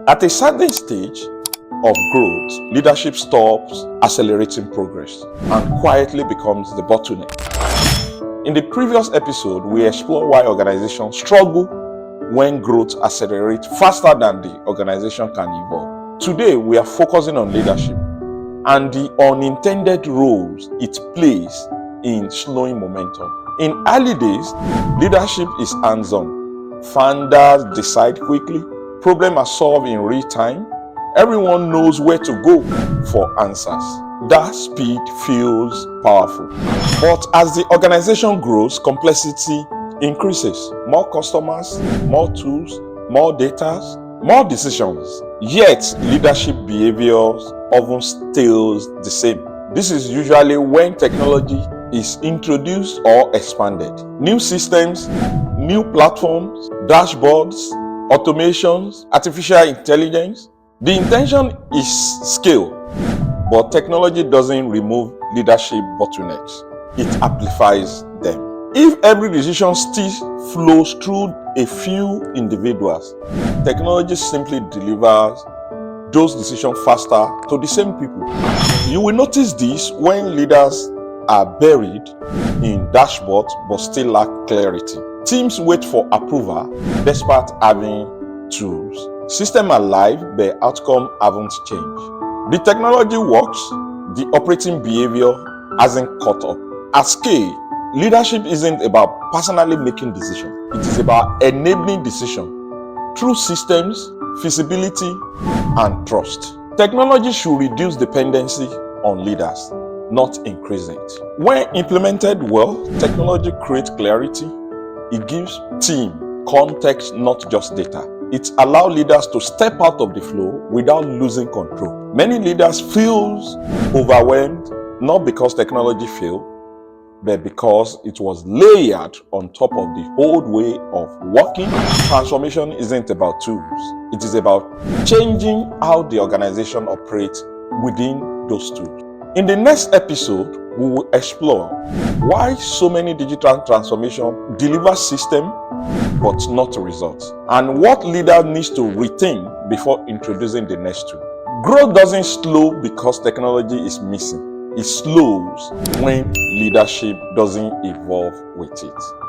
At a certain stage of growth, leadership stops accelerating progress and quietly becomes the bottleneck. In the previous episode, we explored why organizations struggle when growth accelerates faster than the organization can evolve. Today, we are focusing on leadership and the unintended roles it plays in slowing momentum. In early days, leadership is hands-on. Founders decide quickly, problems are solved in real time, everyone knows where to go for answers. That speed feels powerful. But as the organization grows, complexity increases. More customers, more tools, more data, more decisions. Yet, leadership behaviors often stays the same. This is usually when technology is introduced or expanded. New systems, new platforms, dashboards, automations, artificial intelligence. The intention is scale, but technology doesn't remove leadership bottlenecks. It amplifies them. If every decision still flows through a few individuals, technology simply delivers those decisions faster to the same people. You will notice this when leaders are buried in dashboards but still lack clarity. Teams wait for approval despite having tools. Systems are live, but outcomes haven't changed. The technology works, the operating behavior hasn't caught up. At scale, leadership isn't about personally making decisions. It is about enabling decisions through systems, feasibility, and trust. Technology should reduce dependency on leaders, not increase it. When implemented well, technology creates clarity. It gives team context, not just data. It allows leaders to step out of the flow without losing control. Many leaders feel overwhelmed, not because technology failed, but because it was layered on top of the old way of working. Transformation isn't about tools. It is about changing how the organization operates within those tools. In the next episode, we will explore why so many digital transformations deliver systems but not results, and what leader needs to rethink before introducing the next tool. Growth doesn't slow because technology is missing. It slows when leadership doesn't evolve with it.